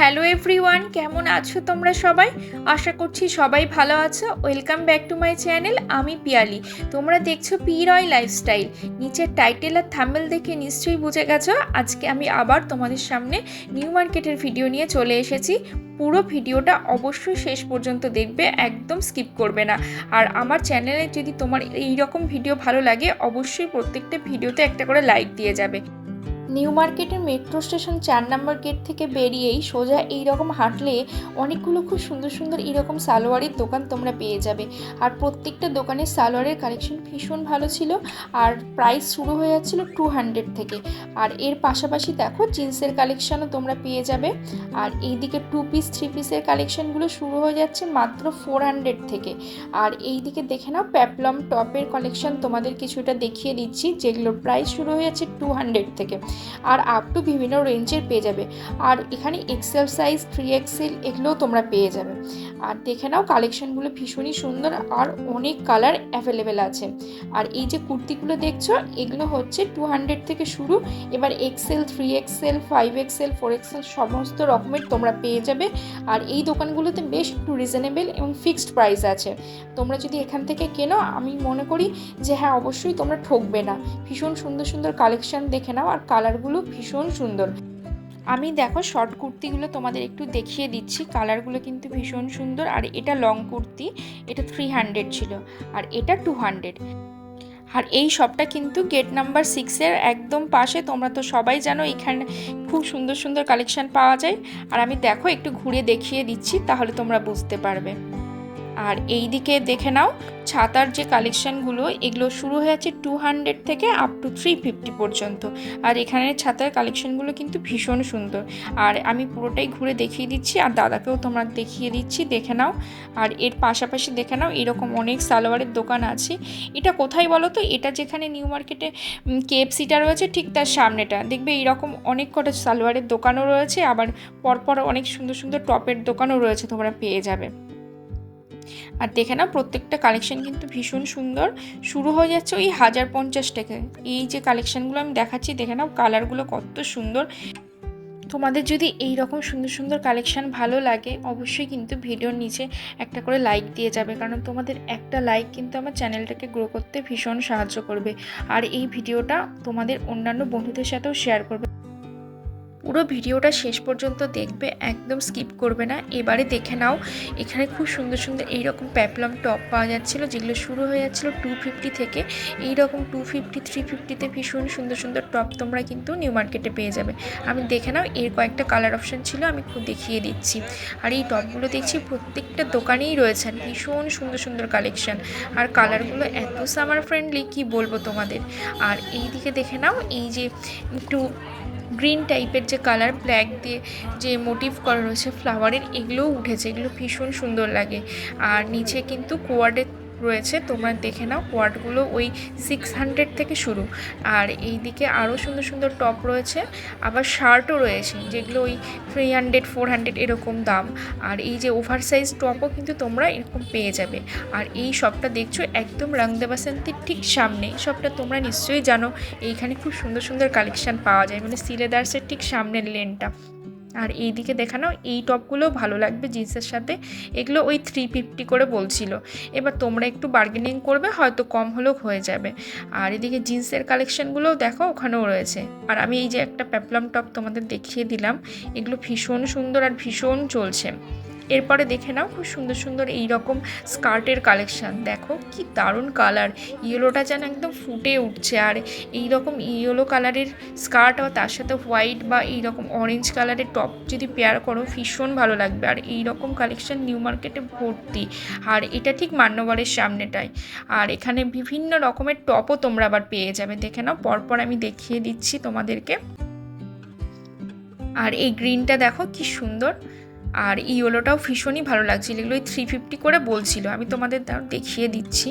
Hello everyone, কেমন আছো তোমরা সবাই? আশা করছি সবাই ভালো আছো। Welcome back to my channel. আমি পিয়ালি। তোমরা দেখছো পি রয় লাইফস্টাইল। নিচের টাইটেল আর থাম্বনেল দেখে নিশ্চয়ই বুঝে গেছো আজকে আমি আবার তোমাদের সামনে নিউ মার্কেটের ভিডিও নিয়ে চলে এসেছি। পুরো ভিডিওটা অবশ্যই শেষ পর্যন্ত দেখবে, একদম স্কিপ করবে না। আর আমার চ্যানেলে যদি তোমার এই রকম ভিডিও ভালো লাগে অবশ্যই প্রত্যেকটা ভিডিওতে একটা করে লাইক দিয়ে যাবে। নিউ মার্কেটের মেট্রো স্টেশন 4 নম্বর গেট থেকে বেরিয়েই সোজা এইরকম হাঁটলে অনেকগুলো খুব সুন্দর সুন্দর এইরকম সালোয়ারের দোকান তোমরা পেয়ে যাবে। আর প্রত্যেকটা দোকানের সালোয়ারের কালেকশন ভীষণ ভালো ছিল। আর প্রাইস শুরু হয়ে যাচ্ছিলো 200 থেকে। আর এর পাশাপাশি দেখো জিন্সের কালেকশানও তোমরা পেয়ে যাবে। আর এইদিকে 2 পিস 3 পিসের কালেকশানগুলো শুরু হয়ে যাচ্ছে মাত্র 400 থেকে। আর এইদিকে দেখে নাও পেপলম টপের কালেকশান তোমাদের কিছুটা দেখিয়ে দিচ্ছি, যেগুলোর প্রাইস শুরু হয়ে যাচ্ছে 200 থেকে। আর আপ টু বিভিন্ন রেঞ্জের পেয়ে যাবে। আর এখানে এক্সেল সাইজ 3XL এগুলোও তোমরা পেয়ে যাবে। আর দেখে নাও কালেকশনগুলো ভীষণই সুন্দর আর অনেক কালার অ্যাভেলেবেল আছে। আর এই যে কুর্তিগুলো দেখছো এগুলো হচ্ছে 200 থেকে শুরু। এবার XL 3XL 5XL 4XL সমস্ত রকমের তোমরা পেয়ে যাবে। আর এই দোকানগুলোতে বেশ একটু রিজনেবল এবং ফিক্সড প্রাইস আছে। তোমরা যদি এখান থেকে কেনো আমি মনে করি যে হ্যাঁ অবশ্যই তোমরা ঠকবে না। ভীষণ সুন্দর সুন্দর কালেকশন দেখে নাও আর কালারগুলো ভীষণ সুন্দর। আমি দেখো শর্ট কুর্তিগুলো তোমাদের একটু দেখিয়ে দিচ্ছি, কালারগুলো কিন্তু ভীষণ সুন্দর। আর এটা লং কুর্তি, এটা 300 ছিল আর এটা 200। আর এই শপটা কিন্তু গেট নাম্বার 6-এর একদম পাশে। তোমরা তো সবাই জানো এখানে খুব সুন্দর সুন্দর কালেকশন পাওয়া যায়। আর আমি দেখো একটু ঘুরে দেখিয়ে দিচ্ছি, তাহলে তোমরা বুঝতে পারবে। আর এই দিকে দেখে নাও ছাতার যে কালেকশানগুলো এগুলো শুরু হয়ে যাচ্ছে 200 থেকে আপ টু 350 পর্যন্ত। আর এখানে ছাতার কালেকশানগুলো কিন্তু ভীষণ সুন্দর। আর আমি পুরোটাই ঘুরে দেখিয়ে দিচ্ছি আর দাদাকেও তোমরা দেখিয়ে দিচ্ছি, দেখে নাও। আর এর পাশাপাশি দেখে নাও এরকম অনেক সালোয়ারের দোকান আছে। এটা কোথায় বলো তো? এটা যেখানে নিউ মার্কেটে KFCটা রয়েছে ঠিক তার সামনেটা দেখবে এইরকম অনেক কটা সালোয়ারের দোকানও রয়েছে। আবার পরপর অনেক সুন্দর সুন্দর টপের দোকানও রয়েছে, তোমরা পেয়ে যাবে। আর দেখে না প্রত্যেকটা কালেকশন কিন্তু ভীষণ সুন্দর। শুরু হয়ে যাচ্ছে ওই 1050 টাকা। এই যে কালেকশনগুলো আমি দেখাচ্ছি দেখে নাও কালারগুলো কত সুন্দর। তোমাদের যদি এই রকম সুন্দর সুন্দর কালেকশন ভালো লাগে অবশ্যই কিন্তু ভিডিওর নিচে একটা করে লাইক দিয়ে যাবে, কারণ তোমাদের একটা লাইক কিন্তু আমার চ্যানেলটাকে গ্রো করতে ভীষণ সাহায্য করবে। আর এই ভিডিওটা তোমাদের অন্যান্য বন্ধুদের সাথেও শেয়ার করবে। পুরো ভিডিওটা শেষ পর্যন্ত দেখবে, একদম স্কিপ করবে না। এবারে দেখে নাও এখানে খুব সুন্দর সুন্দর এইরকম পেপলম টপ পাওয়া যাচ্ছিলো, যেগুলো শুরু হয়ে যাচ্ছিলো 250 থেকে। এইরকম 250 350-তে ভীষণ সুন্দর সুন্দর টপ তোমরা কিন্তু নিউ মার্কেটে পেয়ে যাবে। আমি দেখে নাও এর কয়েকটা কালার অপশান ছিল, আমি খুব দেখিয়ে দিচ্ছি। আর এই টপগুলো দেখছি প্রত্যেকটা দোকানেই রয়েছে ভীষণ সুন্দর সুন্দর কালেকশান। আর কালারগুলো এত সামার ফ্রেন্ডলি কি বলবো তোমাদের। আর এই দিকে দেখে নাও এই যে একটু গ্রিন টাইপের যে কালার ব্ল্যাক দিয়ে যে মোটিভ করা রয়েছে ফ্লাওয়ারের, এগুলোও উঠেছে, এগুলো ভীষণ সুন্দর লাগে। আর নিচে কিন্তু কোয়ার্ডের রয়েছে, তোমরা দেখে নাও কোয়ার্ডগুলো ওই 600 থেকে শুরু। আর এই দিকে আরও সুন্দর সুন্দর টপ রয়েছে, আবার শার্টও রয়েছে যেগুলো ওই 300 400 এরকম দাম। আর এই যে ওভার সাইজ টপও কিন্তু তোমরা এরকম পেয়ে যাবে। আর এই শপটা দেখছো একদম রংদে বাসন্তীর ঠিক সামনে। শপটা তোমরা নিশ্চয়ই জানো, এইখানে খুব সুন্দর সুন্দর কালেকশান পাওয়া যায়, মানে সিলেদার্সের ঠিক সামনের লেনটা। আর এই দিকে দেখানো এই টপগুলোও ভালো লাগবে জিন্সের সাথে, এগুলো ওই 350 করে বলছিল। এবার তোমরা একটু বার্গেনিং করবে, হয়তো কম হলেও হয়ে যাবে। আর এদিকে জিন্সের কালেকশানগুলোও দেখো ওখানেও রয়েছে। আর আমি এই যে একটা পেপলাম টপ তোমাদের দেখিয়ে দিলাম, এগুলো ভীষণ সুন্দর আর ভীষণ চলছে। এরপরে দেখে নাও খুব সুন্দর সুন্দর এই রকম স্কার্টের কালেকশান, দেখো কি দারুণ কালার। ইয়েলোটা যেন একদম ফুটে উঠছে। আর এই রকম ইয়েলো কালারের স্কার্ট আর তার সাথে হোয়াইট বা এই রকম অরেঞ্জ কালারের টপ যদি পেয়ার করো ভীষণ ভালো লাগবে। আর এই রকম কালেকশান নিউ মার্কেটে ভর্তি। আর এটা ঠিক মান্যবরের সামনেটায়। আর এখানে বিভিন্ন রকমের টপও তোমরা আবার পেয়ে যাবে, দেখে নাও পরপর আমি দেখিয়ে দিচ্ছি তোমাদেরকে। আর এই গ্রিনটা দেখো কি সুন্দর। আর ইয়েলোটাও ভীষণই ভালো লাগছিল, এগুলো 350 করে বলছিল, আমি তোমাদের দেখিয়ে দিচ্ছি।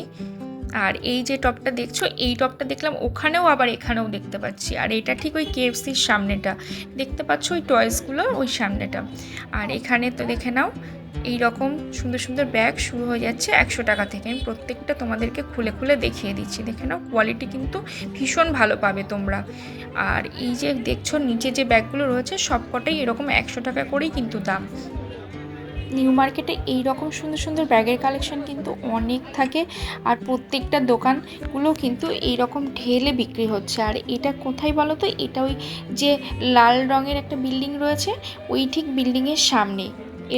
আর এই যে টপটা দেখছো এই টপটা দেখলাম ওখানেও আবার এখানেও দেখতে পাচ্ছি। আর এটা ঠিক ওই KFCর সামনেটা দেখতে পাচ্ছ, ওই টয়েসগুলো ওই সামনেটা। আর এখানে তো দেখে নাও এই রকম সুন্দর সুন্দর ব্যাগ শুরু হয়ে যাচ্ছে 100 টাকা থেকে। আমি প্রত্যেকটা তোমাদেরকে খুলে খুলে দেখিয়ে দিচ্ছি। দেখে নাও, কোয়ালিটি কিন্তু ভীষণ ভালো পাবে তোমরা। আর এই যে দেখছো নিচে যে ব্যাগগুলো রয়েছে সবকটাই এরকম 100 টাকা করেই কিন্তু দাম। নিউ মার্কেটে এই রকম সুন্দর সুন্দর ব্যাগের কালেকশন কিন্তু অনেক থাকে, আর প্রত্যেকটা দোকানগুলো কিন্তু এই রকম ঢেলে বিক্রি হচ্ছে। আর এটা কোথায় বলো তো? এটা ওই যে লাল রঙের একটা বিল্ডিং রয়েছে, ওই ঠিক বিল্ডিংয়ের সামনে।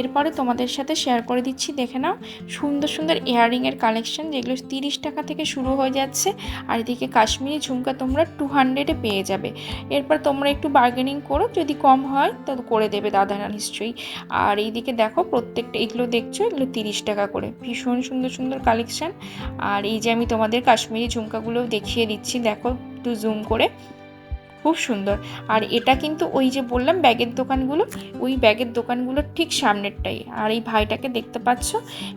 এরপরে তোমাদের সাথে শেয়ার করে দিচ্ছি, দেখে নাও সুন্দর সুন্দর ইয়াররিংয়ের কালেকশন, যেগুলো 30 টাকা থেকে শুরু হয়ে যাচ্ছে। আর এদিকে কাশ্মীরি ঝুমকা তোমরা 200-এ পেয়ে যাবে। এরপর তোমরা একটু বার্গেনিং করো, যদি কম হয় তো করে দেবে দাদারা নিশ্চয়ই। আর এইদিকে দেখো প্রত্যেকটা, এগুলো দেখছো এগুলো 30 টাকা করে, ভীষণ সুন্দর সুন্দর কালেকশান। আর এই যে আমি তোমাদের কাশ্মীরি ঝুমকাগুলো দেখিয়ে দিচ্ছি, দেখো একটু জুম করে, খুব সুন্দর। আর এটা কিন্তু ওই যে বললাম ব্যাগের দোকানগুলো, ওই ব্যাগের দোকানগুলোর ঠিক সামনেরটাই। আর এই ভাইটাকে দেখতে পাচ্ছ,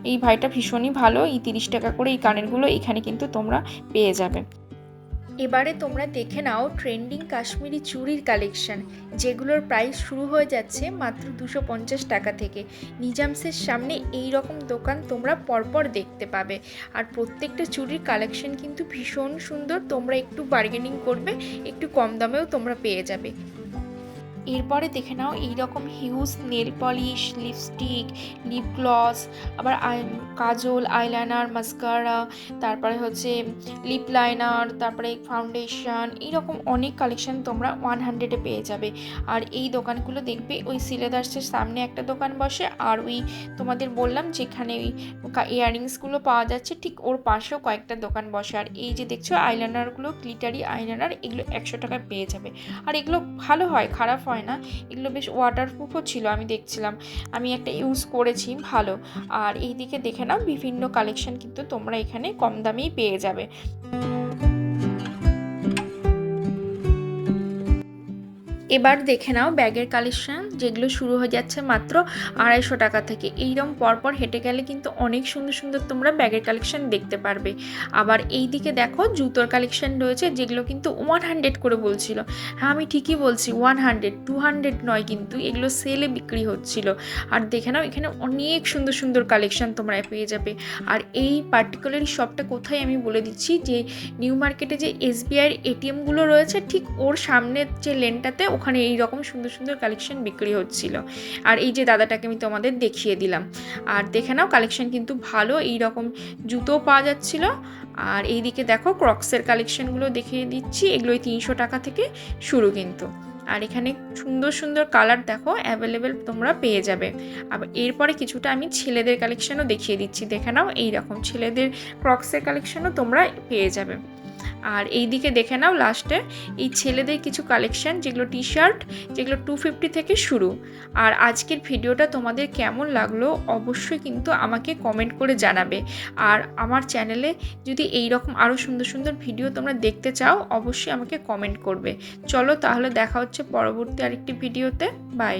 এই ভাইটা ভীষণই ভালো। এই 30 টাকা করে এই কানেরগুলো এখানে কিন্তু তোমরা পেয়ে যাবে। এবারে তোমরা দেখে নাও ট্রেন্ডিং কাশ্মীরি চুড়ির কালেকশন, যেগুলোর প্রাইস শুরু হয়ে যাচ্ছে মাত্র 250 টাকা থেকে। নিজামসের সামনে এই রকম দোকান তোমরা পরপর দেখতে পাবে। আর প্রত্যেকটা চুড়ির কালেকশন কিন্তু ভীষণ সুন্দর, তোমরা একটু বার্গেনিং করবে, একটু কম দামেও তোমরা পেয়ে যাবে। এরপরে দেখে নাও এইরকম huge nail polish, lipstick, lip gloss, আবার কাজল, আইলাইনার, মাস্কারা, তারপরে হচ্ছে লিপ লাইনার, তারপরে ফাউন্ডেশন, এইরকম অনেক কালেকশন তোমরা 100-এ পেয়ে যাবে। আর এই দোকানগুলো দেখবে ওই সিলেদার্সের সামনে একটা দোকান বসে, আর ওই তোমাদের বললাম যেখানে ওই ইয়াররিংসগুলো পাওয়া যাচ্ছে ঠিক ওর পাশেও কয়েকটা দোকান বসে। আর এই যে দেখছো আইলাইনারগুলো, গ্লিটারি আইলাইনার, এগুলো 100 টাকায় পেয়ে যাবে। আর এগুলো ভালো হয়, খারাপ হয় না, এগুলো বেশ ওয়াটারপ্রুফও ছিল, আমি দেখছিলাম, আমি একটা ইউজ করেছি, ভালো। আর এই দিকে দেখে নাও বিভিন্ন কালেকশন কিন্তু তোমরা এখানে কম দামেই পেয়ে যাবে। এবার দেখে নাও ব্যাগের কালেকশন, যেগুলো শুরু হয়ে যাচ্ছে মাত্র 250 টাকা থেকে। এইরকম পরপর হেঁটে গেলে কিন্তু অনেক সুন্দর সুন্দর তোমরা ব্যাগের কালেকশন দেখতে পারবে। আবার এই দিকে দেখো জুতোর কালেকশন রয়েছে, যেগুলো কিন্তু 100 করে বলছিল। হ্যাঁ আমি ঠিকই বলছি, 100, 200 নয়, কিন্তু এগুলো সেলে বিক্রি হচ্ছিল। আর দেখে নাও এখানে অনেক সুন্দর সুন্দর কালেকশন তোমরা পেয়ে যাবে। আর এই পার্টিকুলারই শপটা কোথায় আমি বলে দিচ্ছি, যে নিউ মার্কেটে যে SBIয়ের ATMগুলো রয়েছে ঠিক ওর সামনের যে লেনটাতে, ওখানে এই রকম সুন্দর সুন্দর কালেকশন বিক্রি হচ্ছিল। আর এই যে দাদাটাকে আমি তোমাদের দেখিয়ে দিলাম। আর দেখে নাও কালেকশন কিন্তু ভালো, এই রকম জুতোও পাওয়া যাচ্ছিল। আর এইদিকে দেখো ক্রক্সের কালেকশনগুলো দেখিয়ে দিচ্ছি, এগুলোই 300 টাকা থেকে শুরু কিন্তু। আর এখানে সুন্দর সুন্দর কালার দেখো অ্যাভেলেবেল তোমরা পেয়ে যাবে। আবার এরপরে কিছুটা আমি ছেলেদের কালেকশনও দেখিয়ে দিচ্ছি, দেখে নাও এইরকম ছেলেদের ক্রক্সের কালেকশনও তোমরা পেয়ে যাবে। আর এই দিকে দেখে নাও লাস্টে এই ছেলেদের কিছু কালেকশন, যেগুলো টি শার্ট, যেগুলো 250 থেকে শুরু। আর আজকের ভিডিওটা তোমাদের কেমন লাগলো অবশ্যই কিন্তু আমাকে কমেন্ট করে জানাবে। আর আমার চ্যানেলে যদি এই রকম আরও সুন্দর সুন্দর ভিডিও তোমরা দেখতে চাও অবশ্যই আমাকে কমেন্ট করবে। চলো তাহলে দেখা হচ্ছে পরবর্তী আরেকটি ভিডিওতে। বাই।